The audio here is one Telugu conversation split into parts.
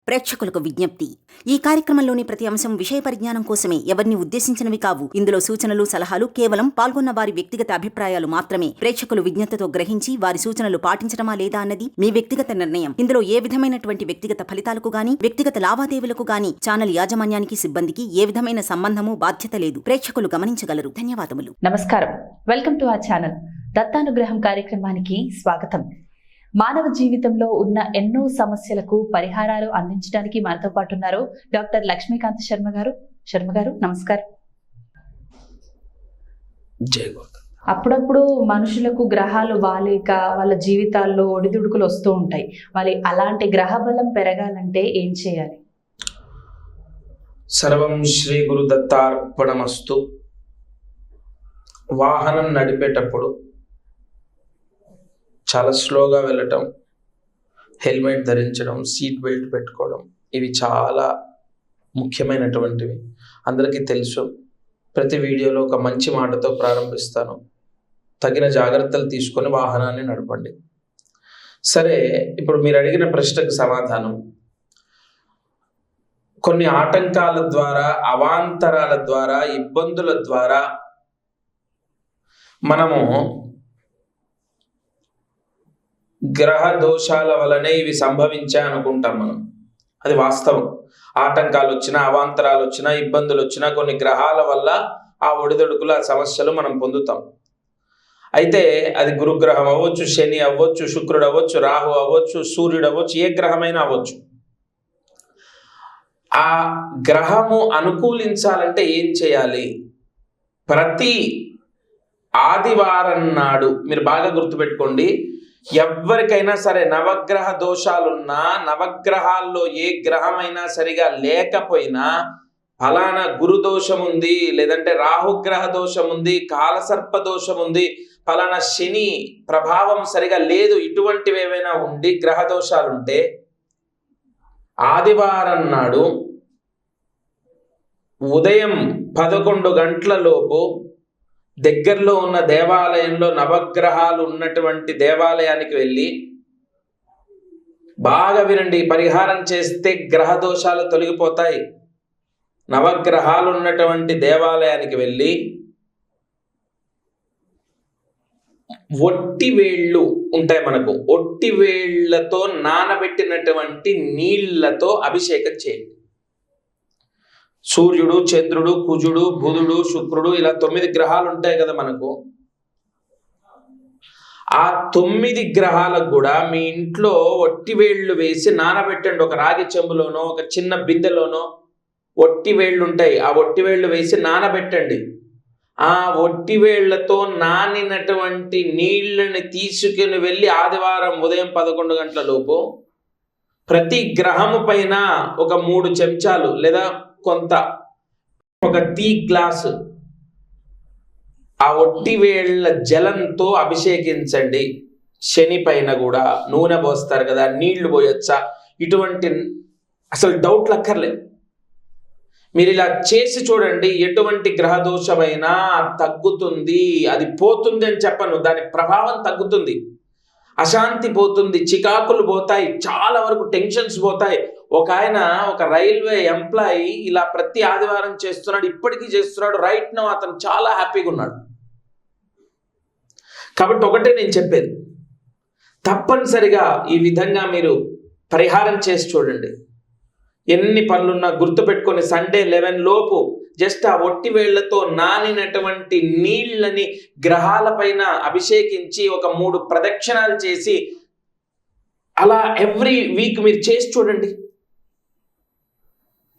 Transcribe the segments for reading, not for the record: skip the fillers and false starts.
ప్రేక్షకులకు విజ్ఞప్తి. ఈ కార్యక్రమంలోని ప్రతి అంశం విషయ పరిజ్ఞానం కోసమే, ఎవరిని ఉద్దేశించినవి కావు. ఇందులో సూచనలు, సలహాలు కేవలం పాల్గొన్న వారి వ్యక్తిగత అభిప్రాయాలు మాత్రమే. ప్రేక్షకులు విజ్ఞతతో గ్రహించి వారి సూచనలు పాటించడమా లేదా అన్నది మీ వ్యక్తిగత నిర్ణయం. ఇందులో ఏ విధమైనటువంటి వ్యక్తిగత ఫలితాలకు గాని, వ్యక్తిగత లావాదేవీలకు గాని ఛానల్ యాజమాన్యానికి, సిబ్బందికి ఏ విధమైన సంబంధము, బాధ్యత లేదు. ప్రేక్షకులు గమనించగలరు. ధన్యవాదములు. నమస్కారం, వెల్కమ్ టు అవర్ ఛానల్. దత్తానుగ్రహం కార్యక్రమానికి స్వాగతం. మానవ జీవితంలో ఉన్న ఎన్నో సమస్యలకు పరిహారాలు అందించడానికి మనతో పాటు ఉన్నారు డాక్టర్ లక్ష్మీకాంత్ శర్మ గారు. శర్మ గారు, నమస్కారం. అప్పుడప్పుడు మనుషులకు గ్రహాలు బాలేక వాళ్ళ జీవితాల్లో ఒడిదుడుకులు వస్తూ ఉంటాయి. మరి అలాంటి గ్రహ బలం పెరగాలంటే ఏం చేయాలి? సర్వం శ్రీ గురు దత్తార్పణమస్తు. వాహనం నడిపేటప్పుడు చాలా స్లోగా వెళ్ళటం, హెల్మెట్ ధరించడం, సీట్ బెల్ట్ పెట్టుకోవడం, ఇవి చాలా ముఖ్యమైనటువంటివి. అందరికీ తెలుసు. ప్రతి వీడియోలో ఒక మంచి మాటతో ప్రారంభిస్తాను. తగిన జాగ్రత్తలు తీసుకొని వాహనాన్ని నడపండి. సరే, ఇప్పుడు మీరు అడిగిన ప్రశ్నకు సమాధానం, కొన్ని ఆటంకాల ద్వారా, అవాంతరాల ద్వారా, ఇబ్బందుల ద్వారా మనము గ్రహ దోషాల వలనే ఇవి సంభవించా అనుకుంటాం. మనం అది వాస్తవం. ఆటంకాలు వచ్చినా, అవాంతరాలు వచ్చినా, ఇబ్బందులు వచ్చినా కొన్ని గ్రహాల వల్ల ఆ ఒడిదొడుకుల సమస్యలు మనం పొందుతాం. అయితే అది గురుగ్రహం అవ్వచ్చు, శని అవ్వచ్చు, శుక్రుడు అవ్వచ్చు, రాహు అవ్వచ్చు, సూర్యుడు అవ్వచ్చు, ఏ గ్రహమైనా అవ్వచ్చు. ఆ గ్రహము అనుకూలించాలంటే ఏం చేయాలి? ప్రతి ఆదివారం నాడు మీరు బాగా గుర్తుపెట్టుకోండి, ఎవరికైనా సరే నవగ్రహ దోషాలున్నా, నవగ్రహాల్లో ఏ గ్రహమైనా సరిగా లేకపోయినా, ఫలానా గురు దోషం ఉంది, లేదంటే రాహుగ్రహ దోషం ఉంది, కాలసర్ప దోషం ఉంది, ఫలానా శని ప్రభావం సరిగా లేదు, ఇటువంటివి ఏవైనా ఉండి గ్రహ దోషాలుంటే ఆదివారం నాడు ఉదయం 11 గంటల లోపు దగ్గరలో ఉన్న దేవాలయంలో, నవగ్రహాలు ఉన్నటువంటి దేవాలయానికి వెళ్ళి బాగా వినండి, పరిహారం చేస్తే గ్రహ దోషాలు తొలగిపోతాయి. నవగ్రహాలు ఉన్నటువంటి దేవాలయానికి వెళ్ళి ఒట్టి వేళ్ళు ఉంటాయి మనకు, ఒట్టి వేళ్లతో నానబెట్టినటువంటి నీళ్లతో అభిషేకం చేయండి. సూర్యుడు, చంద్రుడు, కుజుడు, బుధుడు, శుక్రుడు, ఇలా 9 గ్రహాలు ఉంటాయి కదా మనకు. ఆ 9 గ్రహాలకు కూడా మీ ఇంట్లో ఒట్టి వేళ్ళు వేసి నానబెట్టండి. ఒక రాగి చెంబులోనో, ఒక చిన్న బిందెలోనో ఒట్టి వేళ్ళు ఉంటాయి. ఆ ఒట్టి వేళ్ళు వేసి నానబెట్టండి. ఆ ఒట్టి వేళ్లతో నానినటువంటి నీళ్ళని తీసుకుని వెళ్ళి ఆదివారం ఉదయం 11 గంటల లోపు ప్రతి గ్రహము పైన ఒక 3 చెంచాలు లేదా కొంత, ఒక టీ గ్లాసు ఆ ఒట్టి వేళ్ల జలంతో అభిషేకించండి. శని పైన కూడా నూనె పోస్తారు కదా, నీళ్లు పోయొచ్చా, ఇటువంటి అసలు డౌట్లు అక్కర్లేదు. మీరు ఇలా చేసి చూడండి, ఎటువంటి గ్రహ దోషమైనా తగ్గుతుంది. అది పోతుంది అని చెప్పను, దాని ప్రభావం తగ్గుతుంది, అశాంతి పోతుంది, చికాకులు పోతాయి, చాలా వరకు టెన్షన్స్ పోతాయి. ఒక రైల్వే ఎంప్లాయీ ఇలా ప్రతి ఆదివారం చేస్తున్నాడు, ఇప్పటికీ చేస్తున్నాడు. రైట్ నౌ అతను చాలా హ్యాపీగా ఉన్నాడు. కాబట్టి ఒకటే నేను చెప్పేది, తప్పనిసరిగా ఈ విధంగా మీరు పరిహారం చేసి చూడండి. ఎన్ని పనులున్నా గుర్తుపెట్టుకొని సండే 11 లోపు జస్ట్ ఆ ఒట్టి వేళ్లతో నానినటువంటి నీళ్ళని గ్రహాల పైన అభిషేకించి ఒక 3 ప్రదక్షిణాలు చేసి అలా ఎవ్రీ వీక్ మీరు చేసి చూడండి.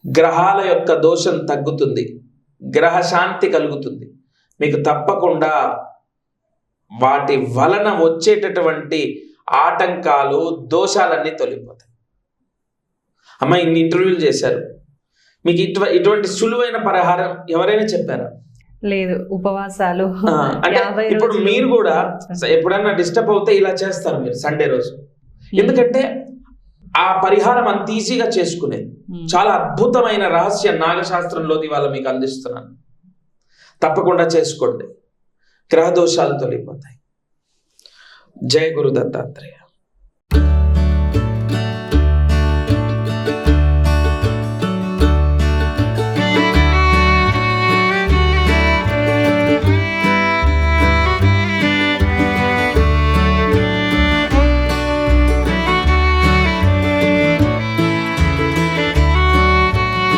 గ్రహాల యొక్క దోషం తగ్గుతుంది, గ్రహ శాంతి కలుగుతుంది. మీకు తప్పకుండా వాటి వలన వచ్చేటటువంటి ఆటంకాలు, దోషాలన్నీ తొలగిపోతాయి. అమ్మ, ఇన్ని ఇంటర్వ్యూలు చేశారు, మీకు ఇటువంటి సులువైన పరిహారం ఎవరైనా చెప్పారా? లేదు. ఉపవాసాలు అంటే ఇప్పుడు మీరు కూడా ఎప్పుడన్నా డిస్టర్బ్ అవుతే ఇలా చేస్తారు మీరు సండే రోజు. ఎందుకంటే ఆ పరిహారం అంత ఈజీగా చేసుకునేది. చాలా అద్భుతమైన రహస్య నాగశాస్త్రంలోది ఇవాళ మీకు అందిస్తున్నాను. తప్పకుండా చేసుకోండి, గ్రహ దోషాలు తొలగిపోతాయి. జయ గురు దత్తాత్రేయ.